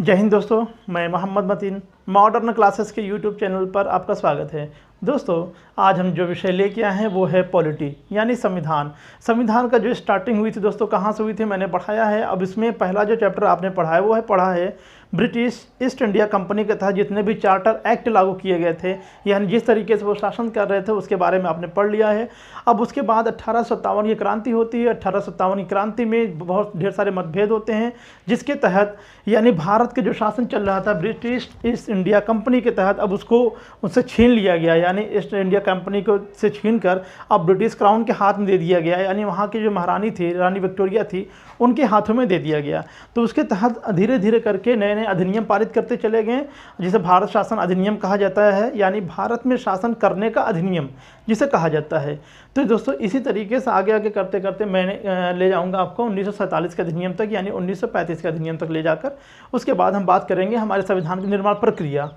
जय हिंद दोस्तों, मैं मोहम्मद मतीन मॉडर्न क्लासेस के यूट्यूब चैनल पर आपका स्वागत है। दोस्तों, आज हम जो विषय लेके आए हैं वो है पॉलिटी यानी संविधान। संविधान का जो स्टार्टिंग हुई थी दोस्तों, कहाँ से हुई थी मैंने पढ़ाया है। अब इसमें पहला जो चैप्टर आपने पढ़ा है वो है पढ़ा है ब्रिटिश ईस्ट इंडिया कंपनी के तहत जितने भी चार्टर एक्ट लागू किए गए थे, यानी जिस तरीके से वो शासन कर रहे थे उसके बारे में आपने पढ़ लिया है। अब उसके बाद 1857 की क्रांति होती है। 1857 की क्रांति में बहुत ढेर सारे मतभेद होते हैं, जिसके तहत यानी भारत के जो शासन चल रहा था ब्रिटिश ईस्ट इंडिया कंपनी के तहत, अब उसको उससे छीन लिया गया। यानी ईस्ट इंडिया कंपनी को से छीन कर अब ब्रिटिश क्राउन के हाथ में दे दिया गया। यानी वहाँ की जो महारानी थी, रानी विक्टोरिया थी, उनके हाथों में दे दिया गया। तो उसके तहत धीरे धीरे करके नए नए अधिनियम पारित करते चले गए, जिसे भारत शासन अधिनियम कहा जाता है, यानी भारत में शासन करने का अधिनियम जिसे कहा जाता है। तो दोस्तों, इसी तरीके से आगे आगे करते करते मैंने ले जाऊंगा आपको 1947 के अधिनियम तक, यानी 1935 के अधिनियम तक ले जाकर उसके बाद हम बात करेंगे हमारे संविधान की निर्माण प्रक्रिया।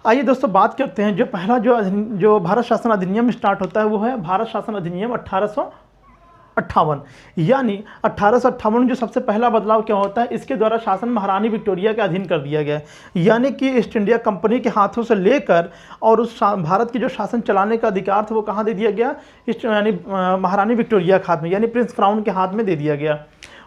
आइए दोस्तों, बात करते हैं। जो पहला जो भारत शासन अधिनियम स्टार्ट होता है वो है भारत शासन अधिनियम 1858। यानी 1858 में जो सबसे पहला बदलाव क्या होता है, इसके द्वारा शासन महारानी विक्टोरिया के अधीन कर दिया गया। यानी कि ईस्ट इंडिया कंपनी के हाथों से लेकर और उस भारत की जो शासन चलाने का अधिकार था वो कहाँ दे दिया गया, यानी महारानी विक्टोरिया के हाथ में, यानी प्रिंस क्राउन के हाथ में दे दिया गया।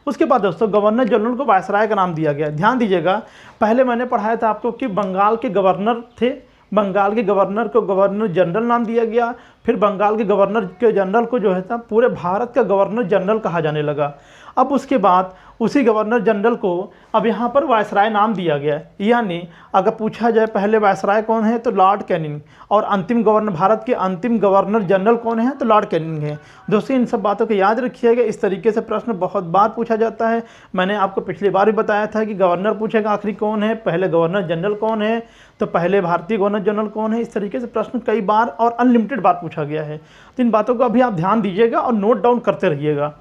उसके बाद दोस्तों, गवर्नर जनरल को वायसराय का नाम दिया गया। ध्यान दीजिएगा, पहले मैंने पढ़ाया था आपको कि बंगाल के गवर्नर थे, बंगाल के गवर्नर को गवर्नर जनरल नाम दिया गया। फिर बंगाल के गवर्नर के जनरल को जो है था पूरे भारत का गवर्नर जनरल कहा जाने लगा। अब उसके बाद उसी गवर्नर जनरल को अब यहाँ पर वायसराय नाम दिया गया। यानी अगर पूछा जाए पहले वायसराय कौन है तो लॉर्ड कैनिंग, और अंतिम गवर्नर, भारत के अंतिम गवर्नर जनरल कौन है तो लॉर्ड कैनिंग है। दोस्तों, इन सब बातों को याद रखिएगा। इस तरीके से प्रश्न बहुत बार पूछा जाता है। मैंने आपको पिछली बार भी बताया था कि गवर्नर पूछेगा आखिरी कौन है, पहले गवर्नर जनरल कौन है, तो पहले भारतीय गवर्नर जनरल कौन है। इस तरीके से प्रश्न कई बार और अनलिमिटेड बार पूछा गया है। तो इन बातों को अभी आप ध्यान दीजिएगा और नोट डाउन करते रहिएगा।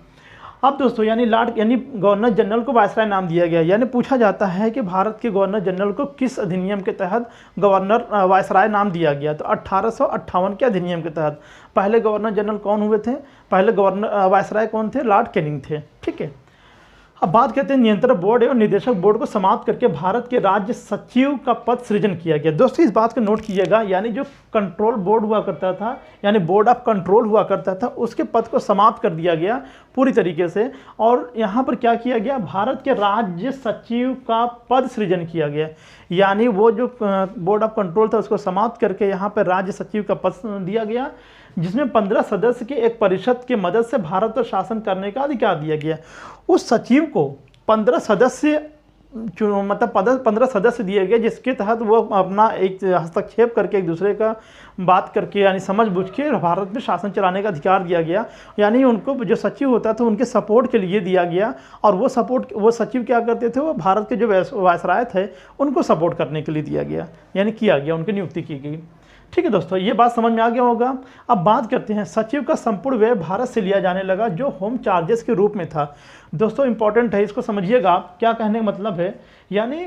अब दोस्तों, यानी गवर्नर जनरल को वायसराय नाम दिया गया। यानी पूछा जाता है कि भारत के गवर्नर जनरल को किस अधिनियम के तहत गवर्नर वायसराय नाम दिया गया, तो 1858 के अधिनियम के तहत। पहले गवर्नर जनरल कौन हुए थे, पहले गवर्नर वायसराय कौन थे, लॉर्ड कैनिंग थे। ठीक है। अब बात करते हैं नियंत्रण बोर्ड एवं निदेशक बोर्ड को समाप्त करके भारत के राज्य सचिव का पद सृजन किया गया। दोस्तों, इस बात को नोट कीजिएगा, यानी जो कंट्रोल बोर्ड हुआ करता था, यानी बोर्ड ऑफ कंट्रोल हुआ करता था, उसके पद को समाप्त कर दिया गया पूरी तरीके से। और यहाँ पर क्या किया गया, भारत के राज्य सचिव का पद सृजन किया गया। यानी वो जो बोर्ड ऑफ कंट्रोल था उसको समाप्त करके यहाँ पर राज्य सचिव का पद दिया गया, जिसमें 15 सदस्य के एक परिषद की मदद से भारत पर शासन करने का अधिकार दिया गया। उस सचिव को 15 सदस्य मतलब 15 सदस्य दिए गए, जिसके तहत वो अपना एक हस्तक्षेप करके एक दूसरे का बात करके यानी समझ बूझ के भारत में शासन चलाने का अधिकार दिया गया। यानी उनको जो सचिव होता था उनके सपोर्ट के लिए दिया गया, और वो सचिव क्या करते थे, वो भारत के जो वायसराय थे उनको सपोर्ट करने के लिए दिया गया, यानी किया गया, उनकी नियुक्ति की गई। ठीक है दोस्तों, ये बात समझ में आ गया होगा। अब बात करते हैं, सचिव का संपूर्ण व्यय भारत से लिया जाने लगा, जो होम चार्जेस के रूप में था। दोस्तों, इंपॉर्टेंट है, इसको समझिएगा आप क्या कहने का मतलब है। यानी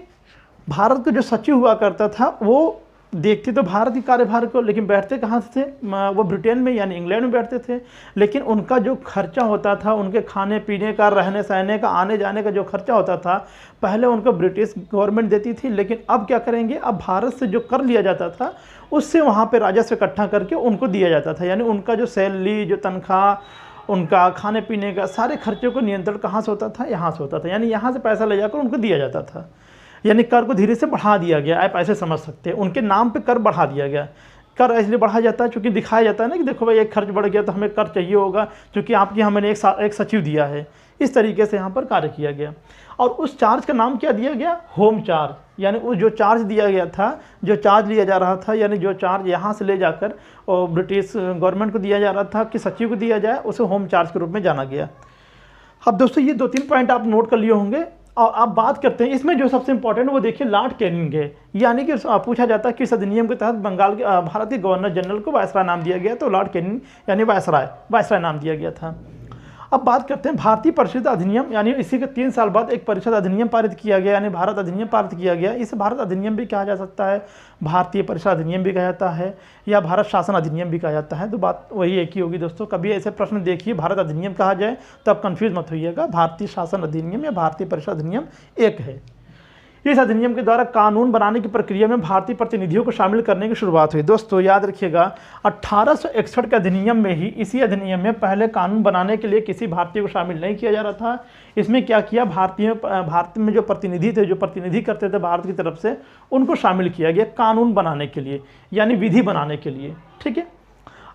भारत का जो सचिव हुआ करता था वो देखते तो भारत के कार्यभार को, लेकिन बैठते कहाँ से थे, वो ब्रिटेन में यानी इंग्लैंड में बैठते थे। लेकिन उनका जो खर्चा होता था, उनके खाने पीने का, रहने सहने का, आने जाने का जो खर्चा होता था, पहले उनको ब्रिटिश गवर्नमेंट देती थी। लेकिन अब क्या करेंगे, अब भारत से जो कर लिया जाता था उससे वहाँ पे राजस्व इकट्ठा करके उनको दिया जाता था। यानी उनका जो सैलरी, जो तनख्वाह, उनका खाने पीने का सारे खर्चों को नियंत्रण कहाँ से होता था, यहाँ से होता था। यानी यहाँ से पैसा ले जाकर उनको दिया जाता था। यानी कर को धीरे से बढ़ा दिया गया, आप ऐसे समझ सकते हैं, उनके नाम पे कर बढ़ा दिया गया। कर इसलिए बढ़ा जाता है क्योंकि दिखाया जाता है ना कि देखो भाई एक खर्च बढ़ गया तो हमें कर चाहिए होगा, क्योंकि आपकी हमने एक सचिव दिया है। इस तरीके से यहाँ पर कार्य किया गया। और उस चार्ज का नाम क्या दिया गया, होम चार्ज। यानी उस जो चार्ज दिया गया था, जो चार्ज लिया जा रहा था, यानी जो चार्ज यहाँ से ले जाकर और ब्रिटिश गवर्नमेंट को दिया जा रहा था कि सचिव को दिया जाए, उसे होम चार्ज के रूप में जाना गया। अब दोस्तों, ये 2-3 पॉइंट आप नोट कर लिए होंगे। और आप बात करते हैं, इसमें जो सबसे इंपॉर्टेंट वो देखिए लॉर्ड कैनिंग है। यानी कि पूछा जाता है किस अधिनियम के तहत बंगाल के भारत के गवर्नर जनरल को वायसराय नाम दिया गया, तो लॉर्ड कैनिंग यानी वायसराय नाम दिया गया था। अब बात करते हैं भारतीय परिषद अधिनियम, यानी इसी के 3 साल बाद एक परिषद अधिनियम पारित किया गया, यानी भारत अधिनियम पारित किया गया। इसे भारत अधिनियम भी कहा जा सकता है, भारतीय परिषद अधिनियम भी कहा जाता है, या भारत शासन अधिनियम भी कहा जाता है। तो बात वही एक ही होगी दोस्तों। कभी ऐसे प्रश्न देखिए भारत अधिनियम कहा जाए तो आप कन्फ्यूज मत होइएगा, भारतीय शासन अधिनियम या भारतीय परिषद अधिनियम एक है। इस अधिनियम के द्वारा कानून बनाने की प्रक्रिया में भारतीय प्रतिनिधियों को शामिल करने की शुरुआत हुई। दोस्तों याद रखिएगा 1861 के अधिनियम में ही, इसी अधिनियम में पहले कानून बनाने के लिए किसी भारतीय को शामिल नहीं किया जा रहा था। इसमें क्या किया, भारत में जो प्रतिनिधि थे, जो प्रतिनिधि करते थे भारत की तरफ से, उनको शामिल किया गया कानून बनाने के लिए, यानी विधि बनाने के लिए। ठीक है।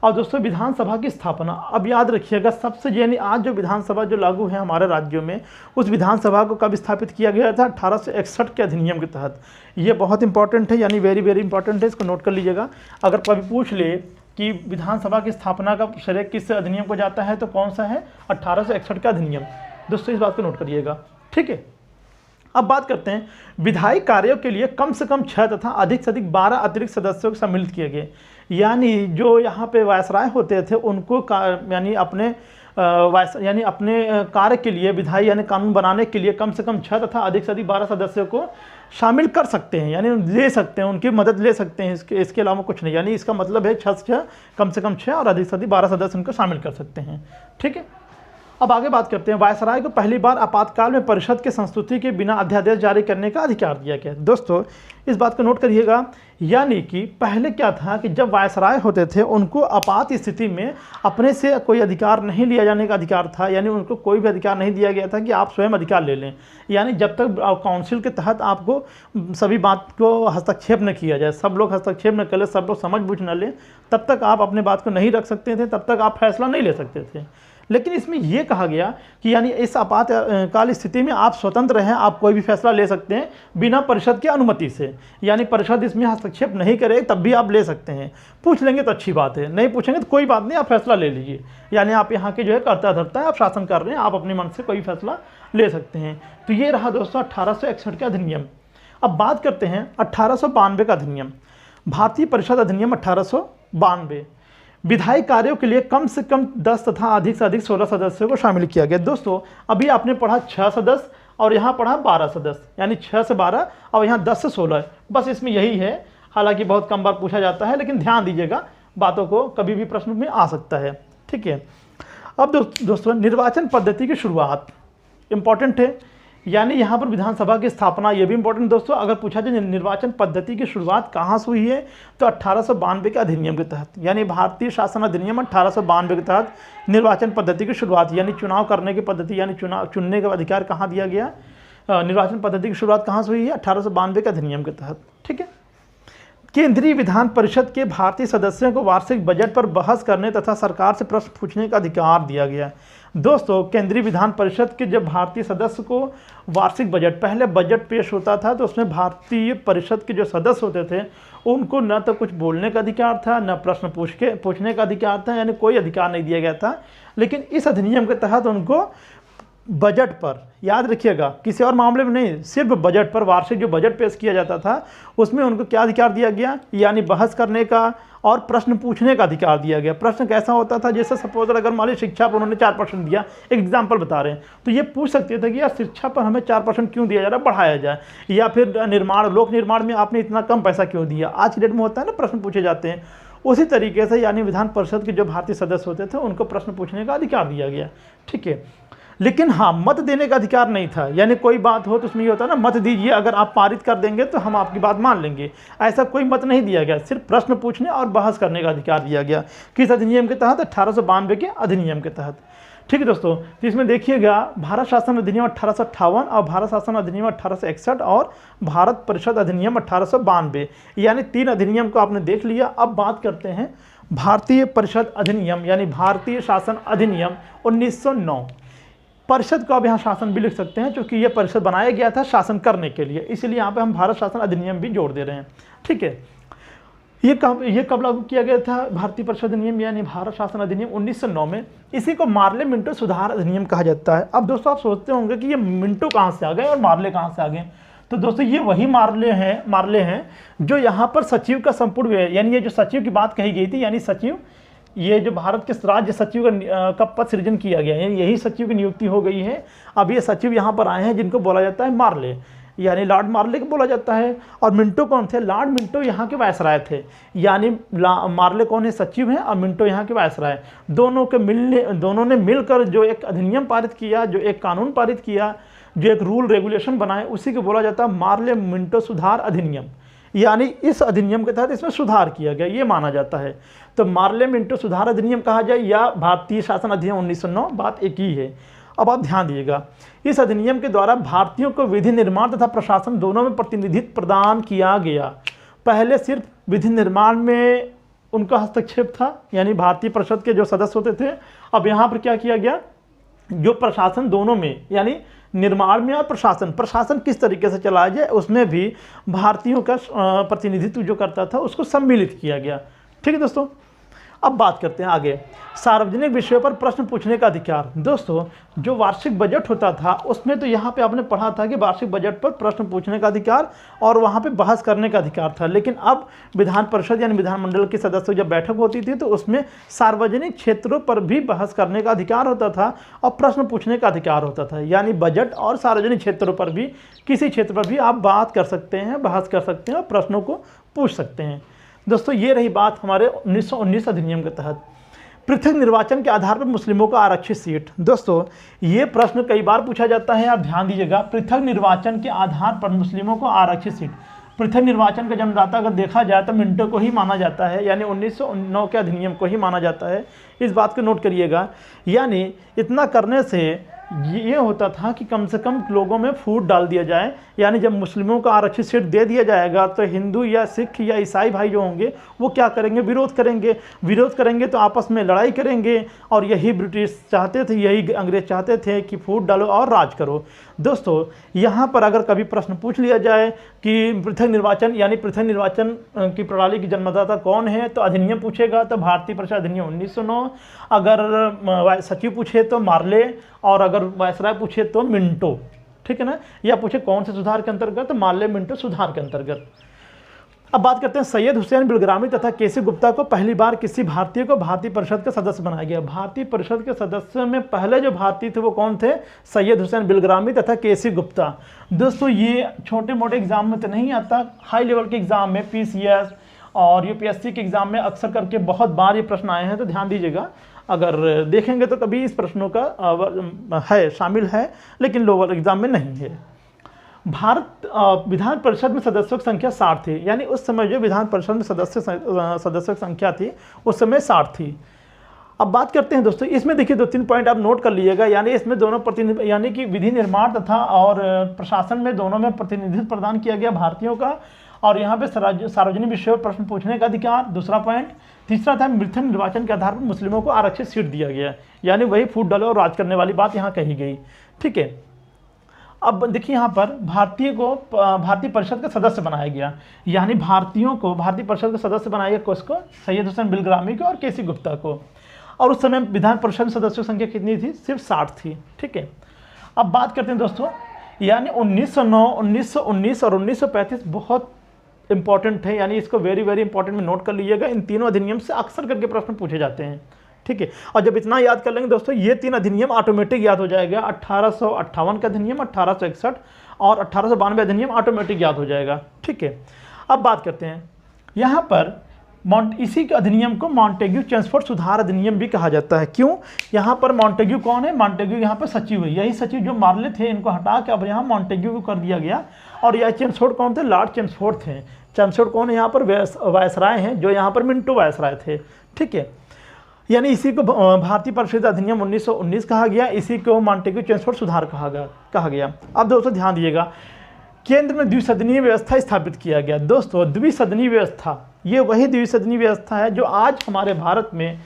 और दोस्तों विधानसभा की स्थापना, अब याद रखिएगा सबसे, यानी आज जो विधानसभा जो लागू है हमारे राज्यों में, उस विधानसभा को कब स्थापित किया गया था, 1861 के अधिनियम के तहत। ये बहुत इंपॉर्टेंट है, यानी वेरी वेरी इंपॉर्टेंट है, इसको नोट कर लीजिएगा। अगर कभी पूछ ले कि विधानसभा की स्थापना का श्रेय किस अधिनियम को जाता है, तो कौन सा है, 1861 का अधिनियम। दोस्तों इस बात को नोट करिएगा। ठीक है। अब बात करते हैं विधायी कार्यों के लिए कम से कम 6 तथा अधिक से अधिक 12 अतिरिक्त सदस्यों को सम्मिलित किए गए। यानी जो यहाँ पे वायसराय होते थे उनको यानी अपने कार्य के लिए, विधायी यानी कानून बनाने के लिए कम से कम 6 तथा अधिक से अधिक 12 सदस्यों को शामिल कर सकते हैं, यानी ले सकते हैं, उनकी मदद ले सकते हैं। इसके अलावा कुछ नहीं, यानी इसका मतलब है 6 कम से कम 6 और अधिक से अधिक 12 सदस्य उनको शामिल कर सकते हैं। ठीक है। अब आगे बात करते हैं, वायसराय को पहली बार आपातकाल में परिषद के संस्तुति के बिना अध्यादेश जारी करने का अधिकार दिया गया। दोस्तों इस बात को नोट करिएगा, यानी कि पहले क्या था कि जब वायसराय होते थे उनको आपात स्थिति में अपने से कोई अधिकार नहीं लिया जाने का अधिकार था, यानी उनको कोई भी अधिकार नहीं दिया गया था कि आप स्वयं अधिकार ले लें। यानी जब तक काउंसिल के तहत आपको सभी बात को हस्तक्षेप न किया जाए, सब लोग हस्तक्षेप न करें, सब लोग समझ बूझ न लें, तब तक आप अपने बात को नहीं रख सकते थे, तब तक आप फैसला नहीं ले सकते थे। लेकिन इसमें यह कहा गया कि यानी इस आपातकाल स्थिति में आप स्वतंत्र हैं, आप कोई भी फैसला ले सकते हैं बिना परिषद की अनुमति से, यानी परिषद इसमें हस्तक्षेप नहीं करे तब भी आप ले सकते हैं। पूछ लेंगे तो अच्छी बात है, नहीं पूछेंगे तो कोई बात नहीं, आप फैसला ले लीजिए। यानी आप यहाँ के जो है कर्ता धर्ता है, आप शासन कर रहे हैं, आप अपने मन से कोई फैसला ले सकते हैं। तो ये रहा दोस्तों 1861 का अधिनियम। अब बात करते हैं 1892 का अधिनियम, भारतीय परिषद अधिनियम 1892। विधायी कार्यों के लिए कम से कम 10 तथा अधिक से अधिक 16 सदस्यों को शामिल किया गया। दोस्तों अभी आपने पढ़ा 6 सदस्य और यहाँ पढ़ा 12 सदस्य, यानी 6 से 12 और यहाँ 10 से 16, बस इसमें यही है। हालांकि बहुत कम बार पूछा जाता है, लेकिन ध्यान दीजिएगा बातों को, कभी भी प्रश्न में आ सकता है। ठीक है। अब दोस्तों निर्वाचन पद्धति की शुरुआत इंपॉर्टेंट है, यानी यहाँ पर विधानसभा की स्थापना, ये भी इंपॉर्टेंट दोस्तों। अगर पूछा जाए निर्वाचन पद्धति की शुरुआत कहाँ से हुई है, तो 1892 के अधिनियम के तहत, यानी भारतीय शासन अधिनियम 1892 के तहत निर्वाचन पद्धति की शुरुआत, यानी चुनाव करने की पद्धति, यानी चुनने का अधिकार कहाँ दिया गया, निर्वाचन पद्धति की शुरुआत कहाँ से हुई है, 1892 के अधिनियम के तहत। ठीक है। केंद्रीय विधान परिषद के भारतीय सदस्यों को वार्षिक बजट पर बहस करने तथा सरकार से प्रश्न पूछने का अधिकार दिया गया। दोस्तों केंद्रीय विधान परिषद के जब भारतीय सदस्य को वार्षिक बजट, पहले बजट पेश होता था तो उसमें भारतीय परिषद के जो सदस्य होते थे उनको न तो कुछ बोलने का अधिकार था, न प्रश्न पूछने का अधिकार था, यानी कोई अधिकार नहीं दिया गया था। लेकिन इस अधिनियम के तहत उनको बजट पर, याद रखिएगा किसी और मामले में नहीं, सिर्फ बजट पर, वार्षिक जो बजट पेश किया जाता था उसमें उनको क्या अधिकार दिया गया, यानी बहस करने का और प्रश्न पूछने का अधिकार दिया गया। प्रश्न कैसा होता था, जैसे सपोज अगर मान लीजिए शिक्षा पर उन्होंने 4% दिया, एक एग्जाम्पल बता रहे हैं, तो ये पूछ सकते थे कि यार शिक्षा पर हमें 4% क्यों दिया जा रहा है, बढ़ाया जाए। या फिर लोक निर्माण में आपने इतना कम पैसा क्यों दिया, आज की डेट में होता है ना, प्रश्न पूछे जाते हैं। उसी तरीके से यानी विधान परिषद के जो भारतीय सदस्य होते थे उनको प्रश्न पूछने का अधिकार दिया गया। ठीक है। लेकिन हाँ, मत देने का अधिकार नहीं था, यानी कोई बात हो तो उसमें ये होता है ना, मत दीजिए, अगर आप पारित कर देंगे तो हम आपकी बात मान लेंगे, ऐसा कोई मत नहीं दिया गया। सिर्फ प्रश्न पूछने और बहस करने का अधिकार दिया गया। किस अधिनियम के तहत, 1892 के अधिनियम के तहत। ठीक है दोस्तों, तो इसमें देखिएगा भारत शासन अधिनियम 1858 और भारत शासन अधिनियम 1861 और भारत परिषद अधिनियम 1892, यानी 3 अधिनियम को आपने देख लिया। अब बात करते हैं भारतीय परिषद अधिनियम, यानी भारतीय शासन अधिनियम 1909। परिषद को अब यहाँ शासन भी लिख सकते हैं, क्योंकि ये परिषद बनाया गया था शासन करने के लिए, इसलिए यहाँ पे हम भारत शासन अधिनियम भी जोड़ दे रहे हैं। ठीक है। ये कब लागू किया गया था, भारतीय परिषद अधिनियम यानी भारत शासन अधिनियम 1909 में। इसी को मार्ले मिंटो सुधार अधिनियम कहा जाता है। अब दोस्तों आप सोचते होंगे कि ये मिंटो कहाँ से आ गए और मार्ले कहाँ से आ गए, तो दोस्तों ये वही मार्ले हैं जो यहाँ पर सचिव का संपूर्ण, यानी ये जो सचिव की बात कही गई थी, यानी सचिव, ये जो भारत के राज्य सचिव का पद सृजन किया गया है, यही सचिव की नियुक्ति हो गई है। अब ये सचिव यहाँ पर आए हैं जिनको बोला जाता है मार्ले, यानी लॉर्ड मार्ले को बोला जाता है। और मिंटो कौन थे, लॉर्ड मिंटो यहाँ के वायसराय थे, यानी मार्ले कौन है, सचिव हैं, और मिंटो यहाँ के वायसराय। दोनों ने मिलकर जो एक अधिनियम पारित किया, जो एक कानून पारित किया, जो एक रूल रेगुलेशन बना है उसी को बोला जाता है मार्ले मिंटो सुधार अधिनियम। यानी इस अधिनियम के तहत इसमें सुधार किया गया ये माना जाता है। तो मार्ले मिंटो सुधार अधिनियम कहा जाए या भारतीय शासन अधिनियम 1909, बात एक ही है। अब आप ध्यान दिएगा, इस अधिनियम के द्वारा भारतीयों को विधि निर्माण तथा प्रशासन दोनों में प्रतिनिधित्व प्रदान किया गया। पहले सिर्फ विधि निर्माण में उनका हस्तक्षेप था, यानी भारतीय परिषद के जो सदस्य होते थे। अब यहाँ पर क्या किया गया, जो प्रशासन दोनों में, यानी निर्माण में और प्रशासन किस तरीके से चलाया जाए उसमें भी भारतीयों का प्रतिनिधित्व जो करता था उसको सम्मिलित किया गया। ठीक है दोस्तों, अब बात करते हैं आगे, सार्वजनिक विषयों पर प्रश्न पूछने का अधिकार। दोस्तों जो वार्षिक बजट होता था उसमें तो यहाँ पे आपने पढ़ा था कि वार्षिक बजट पर प्रश्न पूछने का अधिकार और वहाँ पे बहस करने का अधिकार था, लेकिन अब विधान परिषद यानी विधानमंडल के सदस्यों जब बैठक होती थी तो उसमें सार्वजनिक क्षेत्रों पर भी बहस करने का अधिकार होता था और प्रश्न पूछने का अधिकार होता था। यानी बजट और सार्वजनिक क्षेत्रों पर भी, किसी क्षेत्र पर भी आप बात कर सकते हैं, बहस कर सकते हैं और प्रश्नों को पूछ सकते हैं। दोस्तों ये रही बात हमारे 1919 अधिनियम के तहत। पृथक निर्वाचन के आधार पर मुस्लिमों को आरक्षित सीट। दोस्तों ये प्रश्न कई बार पूछा जाता है, आप ध्यान दीजिएगा, पृथक निर्वाचन के आधार पर मुस्लिमों को आरक्षित सीट। पृथक निर्वाचन का जन्मदाता अगर देखा जाए तो मिंटो को ही माना जाता है, यानी 1909 के अधिनियम को ही माना जाता है। इस बात को नोट करिएगा। यानी इतना करने से ये होता था कि कम से कम लोगों में फूट डाल दिया जाए, यानी जब मुस्लिमों को आरक्षित सीट दे दिया जाएगा तो हिंदू या सिख या ईसाई भाई जो होंगे वो क्या करेंगे, विरोध करेंगे तो आपस में लड़ाई करेंगे। और यही ब्रिटिश चाहते थे, यही अंग्रेज चाहते थे कि फूट डालो और राज करो। दोस्तों यहाँ पर अगर कभी प्रश्न पूछ लिया जाए कि पृथक निर्वाचन यानी पृथक निर्वाचन की प्रणाली की जन्मदाता कौन है, तो अधिनियम पूछेगा तो भारतीय परिषद अधिनियम 1909, अगर सचिव पूछे तो मार्ले, और अगर वायसराय पूछे तो मिंटो। ठीक है ना, या पूछे कौन से सुधार के अंतर्गत, मार्ले मिंटो सुधार के अंतर्गत। अब बात करते हैं सैयद हुसैन बिलग्रामी तथा केसी गुप्ता को पहली बार किसी भारतीय को भारतीय परिषद का सदस्य बनाया गया। भारतीय परिषद के सदस्य में पहले जो भारतीय थे वो कौन थे, सैयद हुसैन बिलग्रामी तथा केसी गुप्ता। दोस्तों ये छोटे मोटे एग्जाम में तो नहीं आता, हाई लेवल के एग्जाम में PCS और UPSC के एग्जाम में अक्सर करके बहुत बार ये प्रश्न आए हैं, तो ध्यान दीजिएगा। अगर देखेंगे तो कभी इस प्रश्नों का है शामिल है, लेकिन लोअर एग्जाम में नहीं है। भारत विधान परिषद में सदस्यों की संख्या 60 थी, यानी उस समय जो विधान परिषद में सदस्यों की संख्या थी उस समय 60 थी। अब बात करते हैं दोस्तों, इसमें देखिए 2-3 पॉइंट आप नोट कर लीजिएगा। यानी इसमें दोनों प्रतिनिधि, यानी कि विधि निर्माण तथा और प्रशासन में दोनों में प्रतिनिधित्व प्रदान किया गया भारतीयों का, और यहाँ पे सार्वजनिक विषयों पर प्रश्न पूछने का अधिकार, दूसरा पॉइंट। तीसरा था पृथक निर्वाचन के आधार पर मुस्लिमों को आरक्षित सीट दिया गया, यानी वही फूट डालो और राज करने वाली बात यहाँ कही गई। ठीक है, अब देखिए यहाँ पर भारतीय परिषद का सदस्य बनाया गया, यानी भारतीयों को भारतीय परिषद का सदस्य बनाया गया किसको, सैयद हुसैन बिलग्रामी को और केसी गुप्ता को। और उस समय विधान परिषद सदस्यों की संख्या कितनी थी, सिर्फ 60 थी। ठीक है, अब बात करते हैं दोस्तों, यानी 1909, 1919 और 1935 बहुत इंपॉर्टेंट है, यानी इसको वेरी इंपॉर्टेंट में नोट कर लीजिएगा। इन तीनों अधिनियम से अक्सर करके प्रश्न पूछे जाते हैं। ठीक है, और जब इतना याद कर लेंगे दोस्तों, ये 3 अधिनियम ऑटोमेटिक याद हो जाएगा। 1858 का अधिनियम, 1861 और 1892 अधिनियम ऑटोमेटिक याद हो जाएगा। ठीक है, अब बात करते हैं यहाँ पर इसी के अधिनियम को मॉन्टेग्यू चेम्सफोर्ड सुधार अधिनियम भी कहा जाता है। क्यों, यहाँ पर मॉन्टेग्यू कौन है, मॉन्टेग्यू यहाँ पर सचिव है, यही सचिव जो मार्ले थे इनको हटा के अब यहाँ मॉन्टेग्यू को कर दिया गया। और यह चेम्सफोर्ड कौन थे, लॉर्ड चेम्सफोर्ड थे। चेम्सफोर्ड कौन है, यहाँ पर वायसराय हैं, जो यहाँ पर मिंटो वायसराय थे। ठीक है, यानी इसी को भारतीय परिषद अधिनियम 1919 कहा गया, इसी को मॉन्टेग्यू चेम्सफोर्ड सुधार कहा गया। अब दोस्तों ध्यान दीजिएगा, केंद्र में द्विसदनीय व्यवस्था स्थापित किया गया। दोस्तों द्विसदनीय व्यवस्था, ये वही द्विसदनीय व्यवस्था है जो आज हमारे भारत में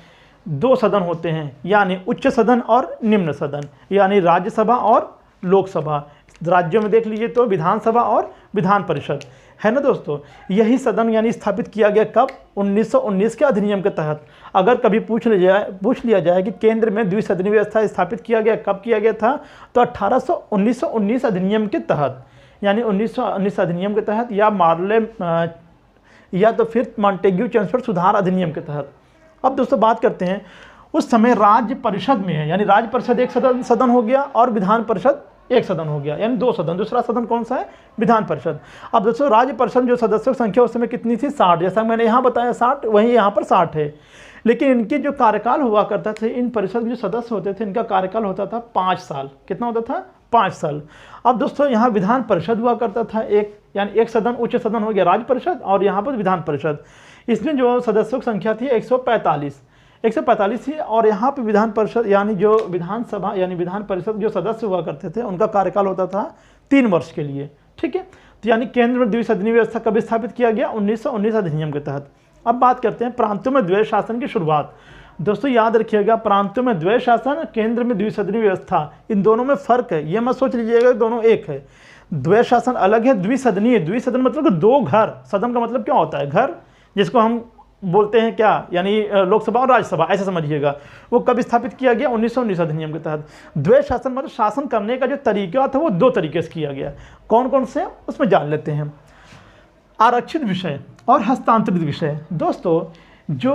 2 सदन होते हैं, यानी उच्च सदन और निम्न सदन, यानी राज्यसभा और लोकसभा। राज्यों में देख लीजिए तो विधानसभा और विधान परिषद है ना दोस्तों। यही सदन यानी स्थापित किया गया कब, 1919 के अधिनियम के तहत। अगर कभी पूछ लिया जाए कि केंद्र में द्विसदनीय व्यवस्था स्थापित किया गया कब किया गया था, तो 1919 अधिनियम के तहत, यानी 1919 अधिनियम के तहत, या मार्ले या तो फिर मॉन्टेग्यू चेम्सफोर्ड सुधार अधिनियम के तहत। अब दोस्तों बात करते हैं, उस समय राज्य परिषद में है, यानी राज्य परिषद एक सदन हो गया और विधान परिषद एक सदन हो गया, यानी 2 सदन। दूसरा सदन कौन सा है, विधान परिषद। अब दोस्तों राज्य परिषद जो सदस्यों की संख्या उस समय कितनी थी, 60। जैसा मैंने यहाँ बताया 60, वहीं यहाँ पर 60 है। लेकिन इनके जो कार्यकाल हुआ करता थे, इन परिषद के जो सदस्य होते थे, इनका कार्यकाल होता था 5 साल। कितना होता था, 5 साल। अब दोस्तों यहाँ विधान परिषद हुआ करता था एक, यानी एक सदन, उच्च सदन हो गया राज्य परिषद, और यहाँ पर विधान परिषद। इसमें जो सदस्यों की संख्या थी 145 थी। और यहाँ पे विधान परिषद यानी जो विधानसभा यानी विधान परिषद जो सदस्य हुआ करते थे उनका कार्यकाल होता था 3 वर्ष के लिए। ठीक है, तो यानी केंद्र में द्विसदनीय व्यवस्था कब स्थापित किया गया? 1919 अधिनियम के तहत। अब बात करते हैं प्रांतों में द्वैध शासन की शुरुआत। दोस्तों याद रखिएगा, प्रांतों में द्वैध शासन, केंद्र में द्विसदनीय व्यवस्था, इन दोनों में फर्क है, ये मत सोच लीजिएगा दोनों एक है। द्वैध शासन अलग है, द्विसदनीय, द्विसदन मतलब कि 2 घर, सदन का मतलब क्या होता है? घर, जिसको हम बोलते हैं क्या, यानी लोकसभा और राज्यसभा, ऐसा समझिएगा। वो कब स्थापित किया गया? 1919 अधिनियम के तहत। द्वैध शासन मतलब शासन करने का जो तरीका था वो 2 तरीके से किया गया। कौन कौन से, उसमें जान लेते हैं। आरक्षित विषय और हस्तांतरित विषय। दोस्तों जो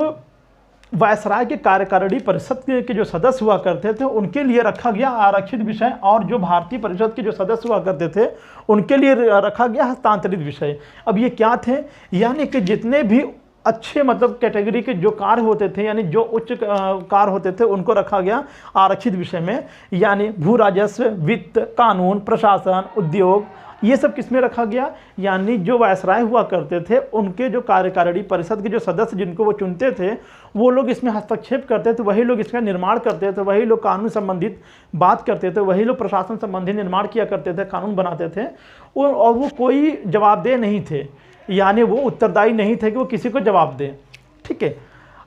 वायसराय के कार्यकारिणी परिषद के जो सदस्य हुआ करते थे उनके लिए रखा गया आरक्षित विषय, और जो भारतीय परिषद के जो सदस्य हुआ करते थे उनके लिए रखा गया हस्तांतरित विषय। अब ये क्या थे? यानी कि जितने भी अच्छे मतलब कैटेगरी के जो कार्य होते थे, यानी जो उच्च कार्य होते थे, उनको रखा गया आरक्षित विषय में। यानी भू राजस्व, वित्त, कानून, प्रशासन, उद्योग, ये सब किस में रखा गया? यानी जो वायसराय हुआ करते थे उनके जो कार्यकारिणी परिषद के जो सदस्य जिनको वो चुनते थे, वो लोग इसमें हस्तक्षेप करते थे, वही लोग इसका निर्माण करते थे, वही लोग कानून संबंधित बात करते थे, वही लोग प्रशासन संबंधी निर्माण किया करते थे, कानून बनाते थे। और वो कोई जवाबदेह नहीं थे, यानी वो उत्तरदायी नहीं थे कि वो किसी को जवाब दें। ठीक है,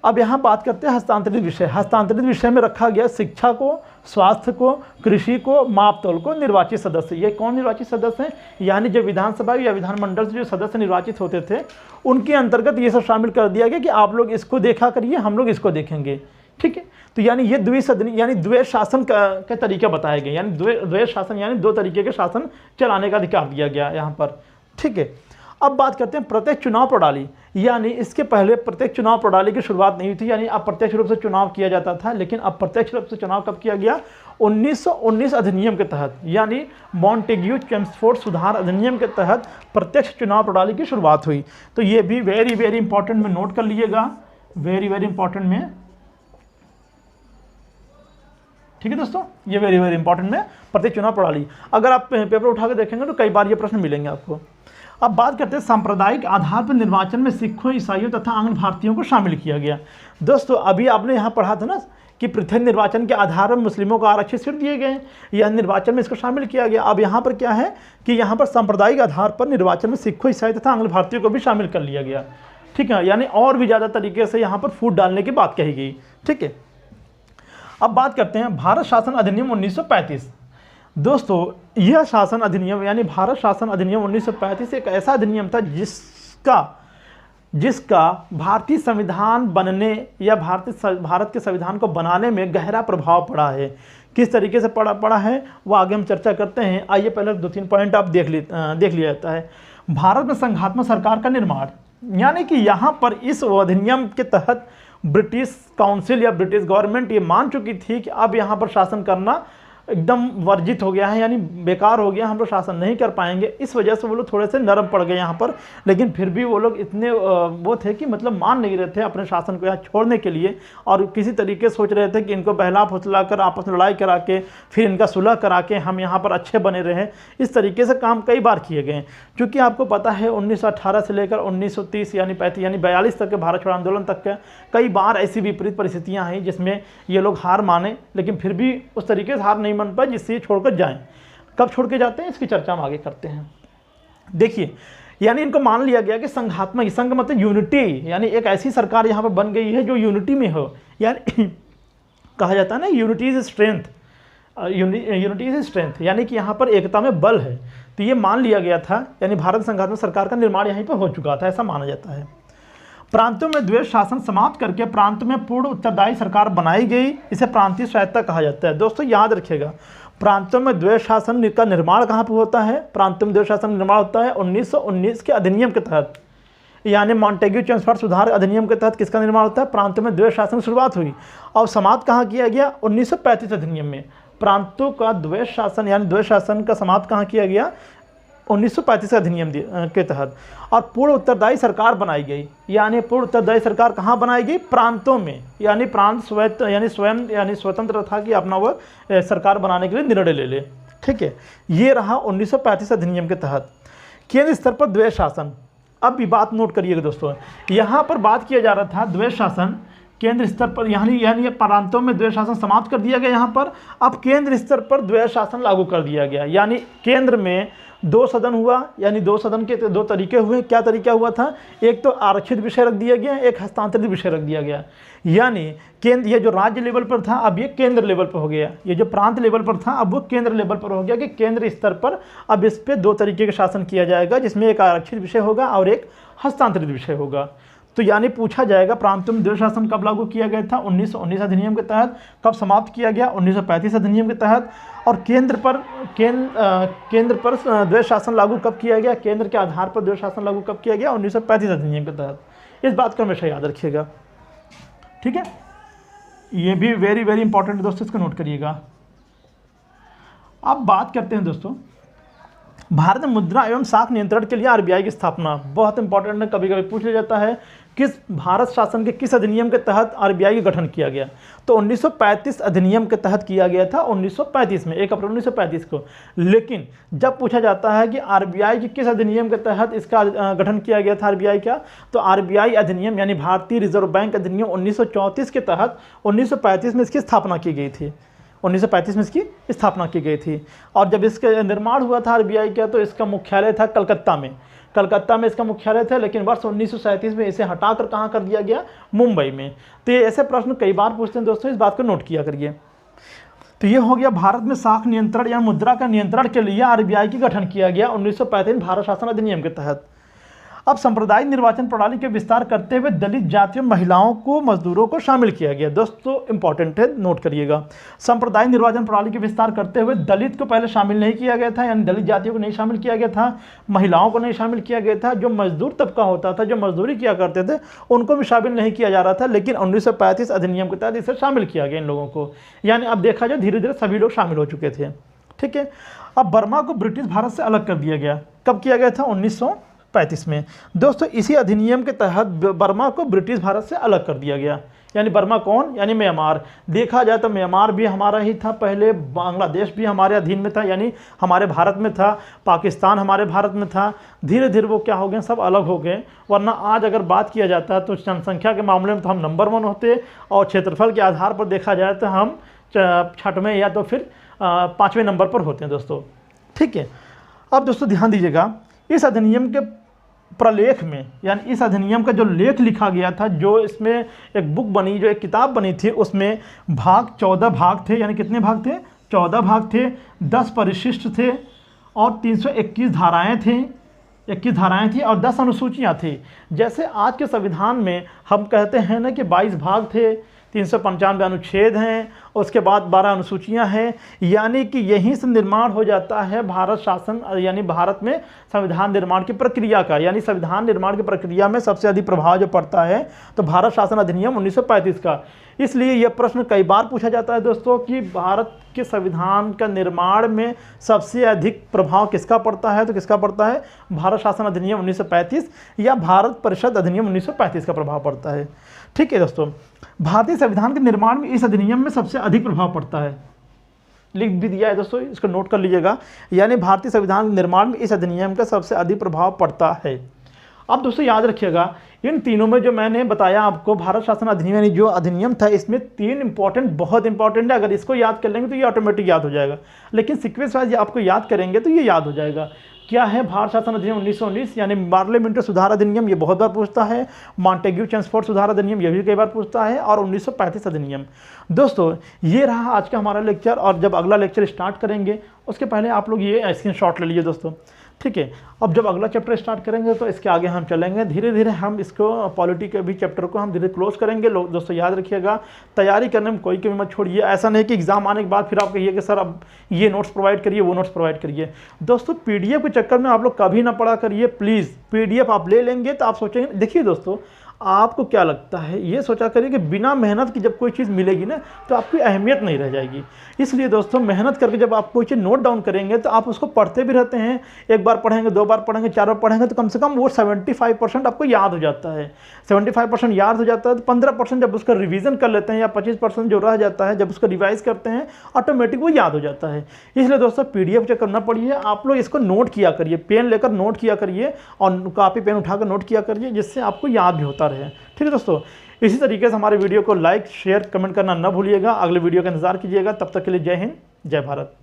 अब यहाँ बात करते हैं हस्तांतरित विषय। हस्तांतरित विषय में रखा गया शिक्षा को, स्वास्थ्य को, कृषि को, मापतौल को, निर्वाचित सदस्य। ये कौन निर्वाचित सदस्य हैं? यानी जो विधानसभा या विधानमंडल से जो सदस्य निर्वाचित होते थे उनके अंतर्गत ये सब शामिल कर दिया गया कि आप लोग इसको देखा करिए, हम लोग इसको देखेंगे। ठीक है, तो यानी ये द्विसदनी यानी द्वैध शासन के तरीके बताए गए, यानी द्वैध शासन यानी 2 तरीके के शासन चलाने का अधिकार दिया गया यहाँ पर। ठीक है, अब बात करते हैं प्रत्यक्ष चुनाव प्रणाली। यानी इसके पहले प्रत्यक्ष चुनाव प्रणाली की शुरुआत नहीं हुई थी, यानी अब प्रत्यक्ष रूप से चुनाव किया जाता था, लेकिन अब प्रत्यक्ष रूप से चुनाव कब किया गया? 1919 अधिनियम के तहत, यानी मॉन्टेग्यू चेम्सफोर्ड सुधार अधिनियम के तहत प्रत्यक्ष चुनाव प्रणाली की शुरुआत हुई। तो ये भी वेरी वेरी इंपॉर्टेंट में नोट कर लीजिएगा, वेरी वेरी इंपॉर्टेंट में। ठीक है दोस्तों, ये वेरी वेरी इंपॉर्टेंट में प्रत्यक्ष चुनाव प्रणाली। अगर आप पेपर उठा के देखेंगे तो कई बार ये प्रश्न मिलेंगे आपको। अब बात करते हैं सांप्रदायिक आधार पर निर्वाचन में सिखों, ईसाइयों तथा आंग्ल भारतीयों को शामिल किया गया। दोस्तों अभी आपने यहाँ पढ़ा था ना कि पृथक निर्वाचन के आधार पर मुस्लिमों को आरक्षित सीट दिए गए, या निर्वाचन में इसको शामिल किया गया। अब यहाँ पर क्या है कि यहाँ पर सांप्रदायिक आधार पर निर्वाचन में सिखों, ईसाई तथा आंग्ल भारतीयों को भी शामिल कर लिया गया। ठीक है, यानी और भी ज़्यादा तरीके से यहाँ पर फूट डालने की बात कही गई। ठीक है, अब बात करते हैं भारत शासन अधिनियम 1935। दोस्तों यह शासन अधिनियम यानी भारत शासन अधिनियम 1935 एक ऐसा अधिनियम था जिसका भारतीय संविधान बनने या भारत के संविधान को बनाने में गहरा प्रभाव पड़ा है। किस तरीके से पड़ा है वो आगे हम चर्चा करते हैं। आइए पहले 2-3 पॉइंट आप देख लिया जाता है। भारत में संघात्मक सरकार का निर्माण, यानी कि यहाँ पर इस अधिनियम के तहत ब्रिटिश काउंसिल या ब्रिटिश गवर्नमेंट ये मान चुकी थी कि अब यहाँ पर शासन करना एकदम वर्जित हो गया है, यानी बेकार हो गया, हम लोग शासन नहीं कर पाएंगे। इस वजह से वो लोग थोड़े से नरम पड़ गए यहाँ पर, लेकिन फिर भी वो लोग इतने वो थे कि मतलब मान नहीं रहे थे अपने शासन को यहाँ छोड़ने के लिए, और किसी तरीके सोच रहे थे कि इनको बहला फुसला कर आपस में लड़ाई करा के फिर इनका सुलह करा के हम यहाँ पर अच्छे बने रहे। इस तरीके से काम कई बार किए गए। क्योंकि आपको पता है 1918 से लेकर 1930 यानी 42 तक के भारत छोड़ो आंदोलन तक के कई बार ऐसी विपरीत परिस्थितियाँ आई जिसमें ये लोग हार माने, लेकिन फिर भी उस तरीके से हार नहीं मन पाए जिससे ये छोड़कर जाएं। कब छोड़ के जाते हैं इसकी चर्चा हम आगे करते हैं। देखिए, यानी इनको मान लिया गया कि संघात्मक, संघ मतलब यूनिटी, यानी एक ऐसी सरकार यहाँ पर बन गई है जो यूनिटी में हो, यानी कहा जाता है ना unity is strength, unity is strength, यानी कि यहाँ पर एकता में बल है। तो ये मान लिया गया था, यानी भारत संघात्मक सरकार का निर्माण यहीं पर हो चुका था, ऐसा माना जाता है। प्रांतों में द्वैध शासन समाप्त करके प्रांत में पूर्ण उत्तरदायी सरकार बनाई गई, इसे प्रांतीय स्वायत्तता कहा जाता है। दोस्तों याद रखिएगा, प्रांतों में द्वैध शासन का निर्माण कहाँ पर होता है? प्रांतों में द्वैध शासन निर्माण होता है 1919 के अधिनियम के तहत, यानी मॉन्टेग्यू चेम्सफोर्ड सुधार अधिनियम के तहत किसका निर्माण होता है? प्रांतों में द्वैध शासन की शुरुआत हुई और समाप्त कहाँ किया गया? 1935 अधिनियम में। प्रांतों का द्वैध शासन यानी द्वैध शासन का समाप्त कहाँ किया गया? 1935 अधिनियम के तहत। और पूर्ण उत्तरदायी सरकार बनाई गई, यानी पूर्ण उत्तरदायी सरकार कहाँ बनाई गई? प्रांतों में, यानी प्रांत स्वयं स्वतंत्र था कि अपना वह सरकार बनाने के लिए निर्णय ले ले। ठीक है, ये रहा 1935 अधिनियम के तहत। केंद्र स्तर पर द्वैध शासन। अब भी बात नोट करिएगा दोस्तों, यहाँ पर बात किया जा रहा था द्वैध शासन केंद्र स्तर पर, यानी प्रांतों में द्वैध शासन समाप्त कर दिया गया यहाँ पर। अब केंद्र स्तर पर द्वैध शासन लागू कर दिया गया, यानी केंद्र में 2 सदन हुआ, यानी 2 सदन के 2 तरीके हुए। क्या तरीका हुआ था? एक तो आरक्षित विषय रख दिया गया, एक हस्तांतरित विषय रख दिया गया। यानी केंद्र, ये जो राज्य लेवल पर था अब ये केंद्र लेवल पर हो गया, ये जो प्रांत लेवल पर था अब वो केंद्र लेवल पर हो गया कि केंद्र स्तर पर अब इस पर 2 तरीके का शासन किया जाएगा, जिसमें एक आरक्षित विषय होगा और एक हस्तांतरित विषय होगा। तो यानी पूछा जाएगा प्रांतों में द्वैध शासन कब लागू किया गया था? 1919 अधिनियम के तहत। कब समाप्त किया गया? 1935 अधिनियम के तहत। और केंद्र पर द्वैध शासन लागू कब किया गया? केंद्र के आधार पर द्वैध शासन लागू कब किया गया? 1935 अधिनियम के तहत। इस बात को हमेशा याद रखिएगा, ठीक है। ये भी वेरी वेरी इंपॉर्टेंट दोस्तों, इसको नोट करिएगा। अब बात करते हैं दोस्तों भारत में मुद्रा एवं साख नियंत्रण के लिए आरबीआई की स्थापना। बहुत इंपॉर्टेंट है, कभी कभी पूछ लिया जाता है किस भारत शासन के किस अधिनियम के तहत आरबीआई का गठन किया गया? तो 1935 अधिनियम के तहत किया गया था, 1935 में, 1 अप्रैल 1935 को। लेकिन जब पूछा जाता है कि आरबीआई के किस अधिनियम के तहत इसका गठन किया गया था आरबीआई का, तो आरबीआई अधिनियम यानी भारतीय रिजर्व बैंक अधिनियम 1934 के तहत 1935 में इसकी स्थापना की गई थी। 1935 में इसकी स्थापना की गई थी। और जब इसका निर्माण हुआ था आरबीआई का, तो इसका मुख्यालय था कलकत्ता में इसका मुख्यालय था। लेकिन वर्ष 1937 में इसे हटाकर कहाँ कर दिया गया? मुंबई में। तो ये ऐसे प्रश्न कई बार पूछते हैं दोस्तों, इस बात को नोट किया करिए। तो ये हो गया भारत में साख नियंत्रण या मुद्रा का नियंत्रण के लिए आरबीआई की गठन किया गया 1935 भारत शासन अधिनियम के तहत। अब सांप्रदायिक निर्वाचन प्रणाली के विस्तार करते हुए दलित जातियों, महिलाओं को, मजदूरों को शामिल किया गया। दोस्तों इंपॉर्टेंट है, नोट करिएगा। सांप्रदायिक निर्वाचन प्रणाली के विस्तार करते हुए दलित को पहले शामिल नहीं किया गया था, यानी दलित जातियों को नहीं शामिल किया गया था, महिलाओं को नहीं शामिल किया गया था, जो मजदूर तबका होता था, जो मजदूरी किया करते थे, उनको भी शामिल नहीं किया जा रहा था। लेकिन 1935 अधिनियम के तहत इसे शामिल किया गया इन लोगों को। यानी अब देखा जाए धीरे धीरे सभी लोग शामिल हो चुके थे, ठीक है। अब बर्मा को ब्रिटिश भारत से अलग कर दिया गया। कब किया गया था? 1935 में। दोस्तों इसी अधिनियम के तहत बर्मा को ब्रिटिश भारत से अलग कर दिया गया। यानी बर्मा कौन? यानी म्यांमार। देखा जाए तो म्यांमार भी हमारा ही था पहले, बांग्लादेश भी हमारे अधीन में था, यानी हमारे भारत में था, पाकिस्तान हमारे भारत में था। धीरे धीरे वो क्या हो गए? सब अलग हो गए। वरना आज अगर बात किया जाता है तो जनसंख्या के मामले में तो हम नंबर 1 होते, और क्षेत्रफल के आधार पर देखा जाए तो हम 6वें या तो फिर 5वें नंबर पर होते हैं दोस्तों, ठीक है। अब दोस्तों ध्यान दीजिएगा, इस अधिनियम के प्रलेख में, यानी इस अधिनियम का जो लेख लिखा गया था, जो इसमें एक बुक बनी, जो एक किताब बनी थी, उसमें 14 भाग थे। यानी कितने भाग थे? 14 भाग थे, 10 परिशिष्ट थे और 321 धाराएं थी, 21 धाराएं थी और 10 अनुसूचियां थी। जैसे आज के संविधान में हम कहते हैं ना कि 22 भाग थे, 395 अनुच्छेद हैं, उसके बाद 12 अनुसूचियां हैं। यानी कि यहीं से निर्माण हो जाता है भारत शासन, यानी भारत में संविधान निर्माण की प्रक्रिया का। यानी संविधान निर्माण की प्रक्रिया में सबसे अधिक प्रभाव जो पड़ता है तो भारत शासन अधिनियम 1935 का। इसलिए यह प्रश्न कई बार पूछा जाता है दोस्तों कि भारत के संविधान का निर्माण में सबसे अधिक प्रभाव किसका पड़ता है? तो किसका पड़ता है? भारत शासन अधिनियम 1935 या भारत परिषद अधिनियम 1935 का प्रभाव पड़ता है, ठीक है दोस्तों। भारतीय संविधान के निर्माण में इस अधिनियम में सबसे अधिक प्रभाव पड़ता है, लिख भी दिया है दोस्तों, इसको नोट कर लीजिएगा। यानी भारतीय संविधान के निर्माण में इस अधिनियम का सबसे अधिक प्रभाव पड़ता है। अब दोस्तों याद रखिएगा, इन तीनों में जो मैंने बताया आपको, भारत शासन अधिनियम यानी जो अधिनियम था, इसमें 3 इंपॉर्टेंट, बहुत इंपॉर्टेंट है। अगर इसको याद कर लेंगे तो ये ऑटोमेटिक याद हो जाएगा, लेकिन सीक्वेंस वाइज आपको याद करेंगे तो ये याद हो जाएगा। क्या है? भारत शासन अधिनियम 1919 यानी पार्लियामेंट्री सुधार अधिनियम, ये बहुत बार पूछता है। मॉन्टेग्यू चेम्सफोर्ड सुधार अधिनियम, ये भी कई बार पूछता है। और 1935 अधिनियम। दोस्तों ये रहा आज का हमारा लेक्चर, और जब अगला लेक्चर स्टार्ट करेंगे उसके पहले आप लोग ये स्क्रीनशॉट ले लीजिए दोस्तों, ठीक है। अब जब अगला चैप्टर स्टार्ट करेंगे तो इसके आगे हम चलेंगे, धीरे धीरे हम इसको पॉलिटी के भी चैप्टर को हम धीरे क्लोज करेंगे। लोग दोस्तों याद रखिएगा, तैयारी करने में कोई कमी मत छोड़िए। ऐसा नहीं कि एग्जाम आने के बाद फिर आप कहिए कि सर अब ये नोट्स प्रोवाइड करिए, वो नोट्स प्रोवाइड करिए। दोस्तों पीडीएफ के चक्कर में आप लोग कभी ना पढ़ा करिए प्लीज़। पीडीएफ आप ले लेंगे तो आप सोचेंगे, देखिए दोस्तों आपको क्या लगता है, ये सोचा करिए कि बिना मेहनत की जब कोई चीज़ मिलेगी ना तो आपकी अहमियत नहीं रह जाएगी। इसलिए दोस्तों मेहनत करके जब आप कोई चीज़ नोट डाउन करेंगे तो आप उसको पढ़ते भी रहते हैं, एक बार पढ़ेंगे, 2 बार पढ़ेंगे, 4 बार पढ़ेंगे तो कम से कम वो 75% आपको याद हो जाता है। 75% याद हो जाता है तो 15% जब उसका रिवीजन कर लेते हैं या 25% जो रह जाता है जब उसको रिवाइज करते हैं ऑटोमेटिक वो याद हो जाता है। इसलिए दोस्तों पीडीएफ चेक करना पड़िए, आप लोग इसको नोट किया करिए, पेन लेकर नोट किया करिए और कापी पेन उठाकर नोट किया करिए, जिससे आपको याद भी होता रहे। ठीक है दोस्तों, इसी तरीके से हमारे वीडियो को लाइक शेयर कमेंट करना न भूलिएगा। अगले वीडियो का इंतजार कीजिएगा। तब तक के लिए जय हिंद, जय भारत।